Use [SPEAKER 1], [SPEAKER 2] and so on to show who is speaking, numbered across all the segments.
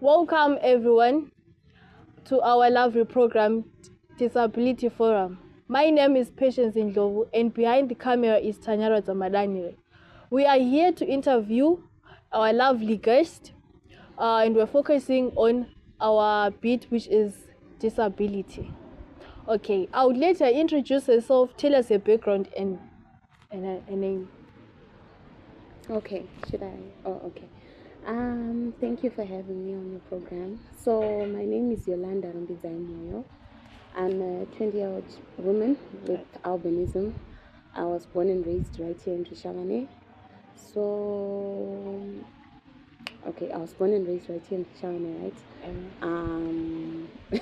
[SPEAKER 1] Welcome everyone to our lovely program, Disability Forum. My name is Ndlovu, and behind the camera is Tanyaradzwa Madanire. We are here to interview our lovely guest, and we're focusing on our bit, which is disability. Okay, I would let her introduce herself, tell us her background and a name.
[SPEAKER 2] Okay, should I? Oh, okay. Thank you for having me on your program. So my name is Yolanda. I'm a 20-year-old woman with albinism. I was born and raised right here in Rishavane. So, okay, I was born and raised right here in Rishavane, right?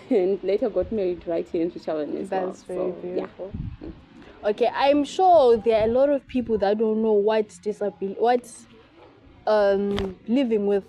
[SPEAKER 2] And later got married right here in Rishavane as well.
[SPEAKER 1] That's very beautiful.
[SPEAKER 2] Yeah.
[SPEAKER 1] Okay, I'm sure there are a lot of people that don't know what living with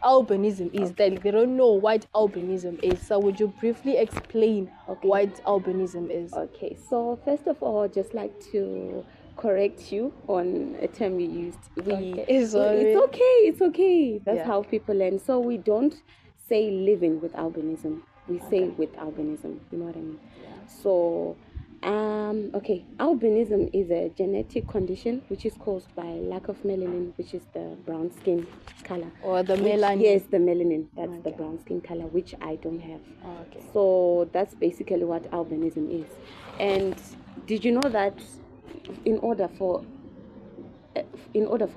[SPEAKER 1] albinism is. That they don't know what albinism is. So would you briefly explain what albinism is?
[SPEAKER 2] Okay, so first of all, I'd just like to correct you on a term you used. It's okay. That's how people learn. So we don't say living with albinism. We say with albinism. You know what I mean?
[SPEAKER 1] Yeah.
[SPEAKER 2] So, okay, albinism is a genetic condition which is caused by lack of melanin, which is the brown skin color.
[SPEAKER 1] Or the melanin?
[SPEAKER 2] Yes, the melanin. That's the brown skin color, which I don't have.
[SPEAKER 1] Okay.
[SPEAKER 2] So that's basically what albinism is. And did you know that in order for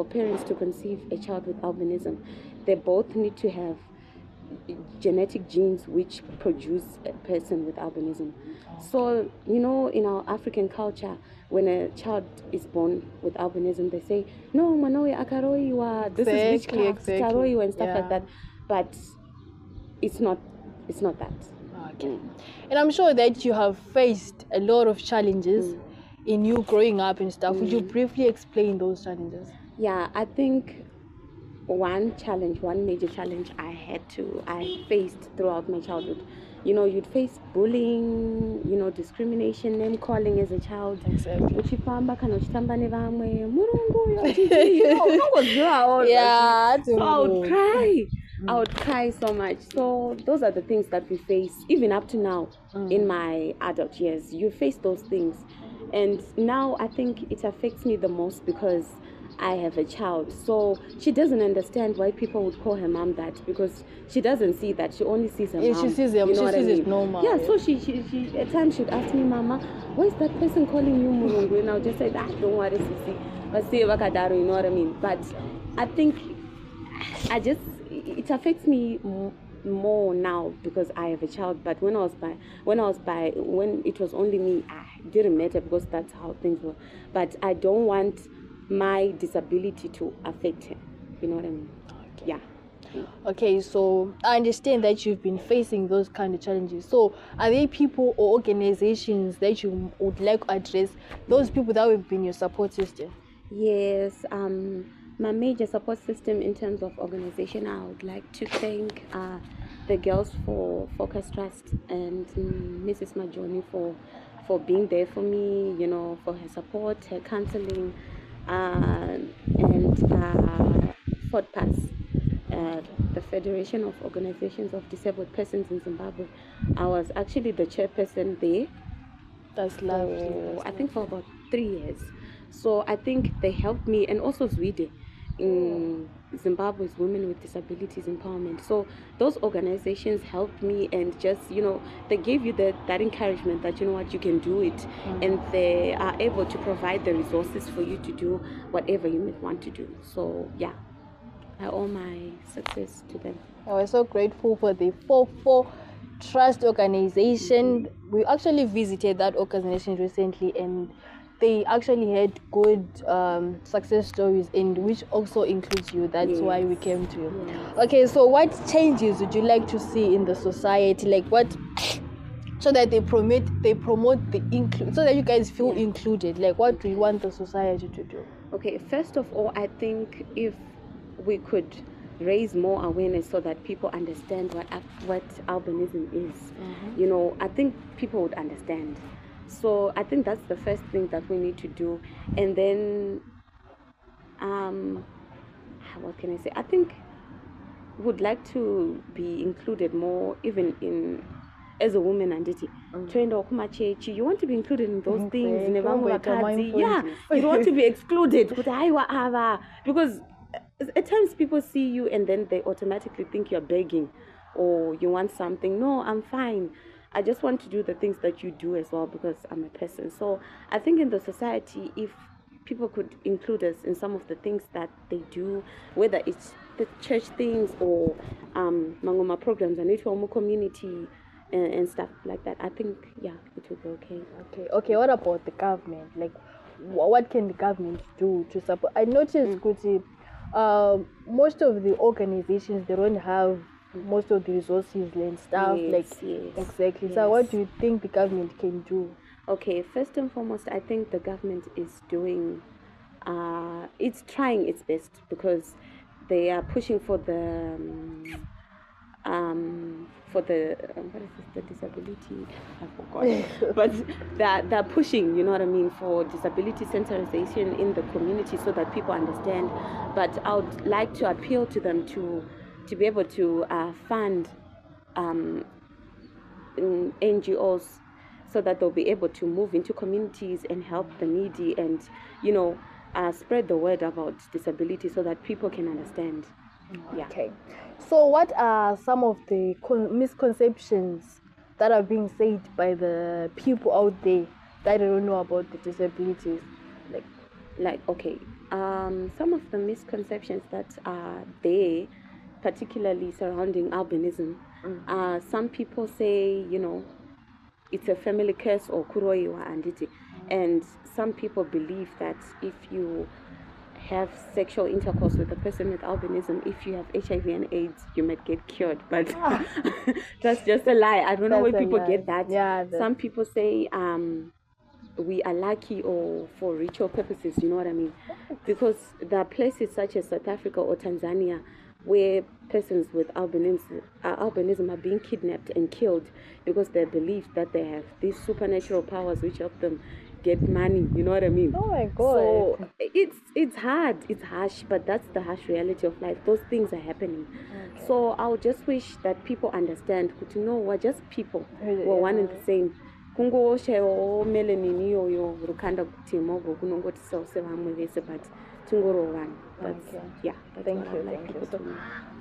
[SPEAKER 2] parents to conceive a child with albinism, they both need to have genetic genes which produce a person with albinism. So, you know, in our African culture, when a child is born with albinism, they say, no, manoe akaroiwa, this is witchcraft, karoiwa and stuff like that. But it's not that.
[SPEAKER 1] Okay. And I'm sure that you have faced a lot of challenges in you growing up and stuff. Would you briefly explain those challenges?
[SPEAKER 2] Yeah, I think one major challenge I faced throughout my childhood. You know, you'd face bullying, you know, discrimination, name calling as a child.
[SPEAKER 1] Exactly.
[SPEAKER 2] Yeah, so I would cry so much. So those are the things that we face even up to now in my adult years. You face those things, and now I think it affects me the most because I have a child. So she doesn't understand why people would call her mom that, because she doesn't see that. She only sees her mom.
[SPEAKER 1] She sees them. You know she sees it normal.
[SPEAKER 2] Yeah, so she at times she'd ask me, Mama, why is that person calling you Murungu? And I'll just say, don't worry, Sisi. But say Wakadaru, you know what I mean? But I think it affects me more now because I have a child. But when it was only me, it didn't matter because that's how things were. But I don't want my disability to affect her. You know what I mean?
[SPEAKER 1] Okay.
[SPEAKER 2] Yeah.
[SPEAKER 1] Okay, so I understand that you've been facing those kind of challenges. So are there people or organizations that you would like to address, those people that have been your support system?
[SPEAKER 2] Yes, my major support system in terms of organization, I would like to thank the Girls for Focus Trust and Mrs. Majoni for being there for me, you know, for her support, her counseling, and FODPAS, the Federation of Organizations of Disabled Persons in Zimbabwe. I was actually the chairperson there.
[SPEAKER 1] That's lovely.
[SPEAKER 2] I think for about 3 years. So I think they helped me, and also Zwide in Zimbabwe's Women with Disabilities Empowerment. So those organizations helped me, and just, you know, they gave you that encouragement that, you know what, you can do it, and they are able to provide the resources for you to do whatever you might want to do. So yeah, I owe my success to them.
[SPEAKER 1] I was so grateful for the 4 Trust organization. We actually visited that organization recently, and they actually had good success stories, in which also includes you. That's why we came to you. Okay, so what changes would you like to see in the society? Like what, so that they promote the so that you guys feel included? Like what do you want the society to do?
[SPEAKER 2] Okay, first of all, I think if we could raise more awareness so that people understand what albinism is, you know, I think people would understand. So I think that's the first thing that we need to do. And then what can I say? I think would like to be included more, even in as a woman, and trained or you want to be included in those things. Yeah, you don't want to be excluded. Because at times people see you and then they automatically think you're begging or you want something. No, I'm fine. I just want to do the things that you do as well because I'm a person. So I think in the society, if people could include us in some of the things that they do, whether it's the church things or mangoma programs and it community and stuff like that, I think it will be okay.
[SPEAKER 1] Okay. What about the government? Like, what can the government do to support? I noticed, Kuti, most of the organizations, they don't have most of the resources and stuff. Exactly.
[SPEAKER 2] Yes.
[SPEAKER 1] So what do you think the government can do?
[SPEAKER 2] Okay, first and foremost, I think the government is doing, it's trying its best because they are pushing for the what is this, the disability, I forgot, but they're pushing, you know what I mean, for disability sensitization in the community so that people understand. But I would like to appeal to them to be able to fund NGOs so that they'll be able to move into communities and help the needy and, spread the word about disability so that people can understand.
[SPEAKER 1] Okay. So what are some of the misconceptions that are being said by the people out there that don't know about the disabilities?
[SPEAKER 2] Some of the misconceptions that are there, particularly surrounding albinism, some people say, it's a family curse or kuroiwa anditi, and some people believe that if you have sexual intercourse with a person with albinism, if you have HIV and AIDS, you might get cured. But that's just a lie. I don't know where people get that.
[SPEAKER 1] Yeah,
[SPEAKER 2] some people say we are lucky or for ritual purposes, you know what I mean? Because there are places such as South Africa or Tanzania where persons with albinism are being kidnapped and killed because they believe that they have these supernatural powers which help them get money, you know what I mean?
[SPEAKER 1] Oh my God.
[SPEAKER 2] So it's hard, it's harsh, but that's the harsh reality of life. Those things are happening. Okay. So I would just wish that people understand, we're just people. We're one and the same. Kungoshe melanin yo rukanda kuti mogo kunongoti sause vamwe vese but tungoro one. Thank you.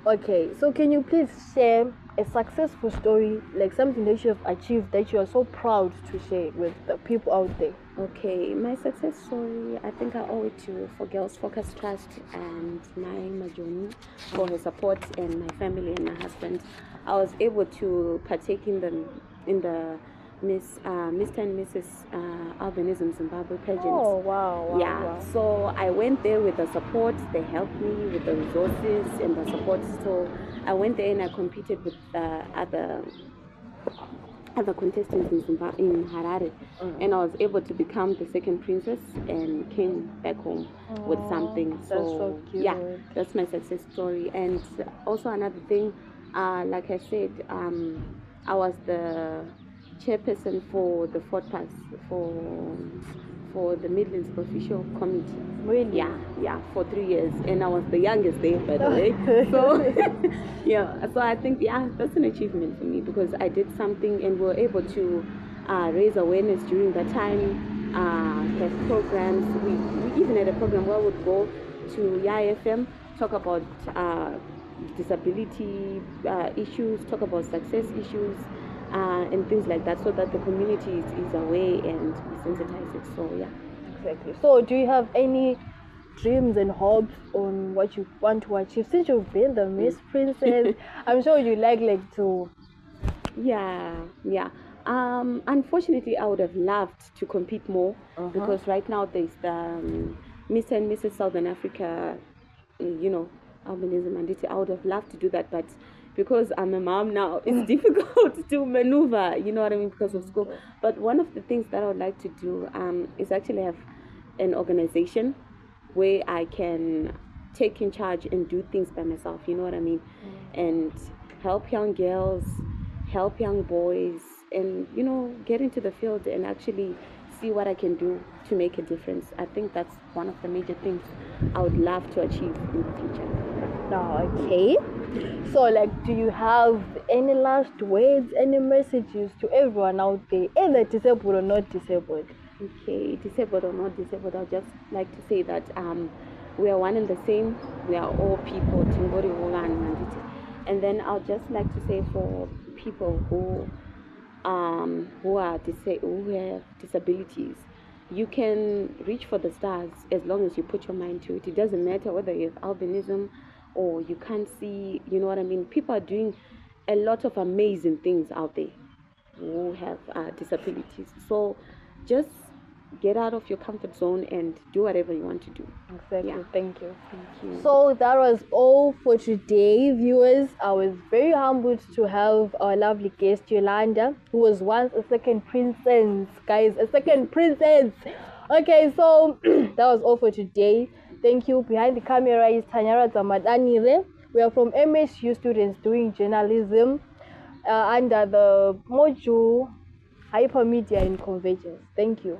[SPEAKER 1] Okay, so can you please share a successful story, like something that you have achieved that you are so proud to share with the people out there?
[SPEAKER 2] Okay, my success story, I think I owe it to For Girls Focus Trust and my Majoni for her support and my family and my husband. I was able to partake in the Mr. and Mrs. Albinism Zimbabwe pageants.
[SPEAKER 1] Oh, wow. Wow.
[SPEAKER 2] So I went there with the support. They helped me with the resources and the support. So I went there and I competed with other contestants in Zimbabwe, in Harare. And I was able to become the second princess and came back home with something.
[SPEAKER 1] So cute.
[SPEAKER 2] Yeah, that's my success story. And also another thing, like I said, I was the chairperson for the FODPAS for the Midlands Official Committee.
[SPEAKER 1] Really?
[SPEAKER 2] Yeah, for 3 years, and I was the youngest there, by the way. So so I think that's an achievement for me because I did something and we were able to raise awareness during that time. Have programs. We even had a program where we would go to YFM, talk about disability issues, talk about success issues. And things like that, so that the community is aware and sensitized. So
[SPEAKER 1] exactly. So do you have any dreams and hopes on what you want to achieve since you've been the Miss Princess? I'm sure you like to.
[SPEAKER 2] Unfortunately, I would have loved to compete more because right now there's the Miss and Mrs. Southern Africa, albinism, and I would have loved to do that, but because I'm a mom now, it's difficult to maneuver, you know what I mean, because of school. But one of the things that I would like to do is actually have an organization where I can take in charge and do things by myself, you know what I mean, and help young girls, help young boys, and, get into the field and actually see what I can do to make a difference. I think that's one of the major things I would love to achieve in the future.
[SPEAKER 1] Okay. So, like, do you have any last words, any messages to everyone out there, either disabled or not disabled?
[SPEAKER 2] Okay, disabled or not disabled, I'd just like to say that we are one and the same. We are all people. And then I'll just like to say for people who who have disabilities, you can reach for the stars as long as you put your mind to it. It doesn't matter whether you have albinism or you can't see. You know what I mean? People are doing a lot of amazing things out there who have disabilities. So just get out of your comfort zone and do whatever you want to do.
[SPEAKER 1] Exactly.
[SPEAKER 2] Yeah.
[SPEAKER 1] Thank you.
[SPEAKER 2] Thank you.
[SPEAKER 1] So that was all for today, viewers. I was very humbled to have our lovely guest Yolanda, who was once a second princess, guys, a second princess. Okay, so that was all for today. Thank you. Behind the camera is Tanyaradzwa Madanire. We are from MSU students doing journalism under the module Hypermedia and Convergence. Thank you.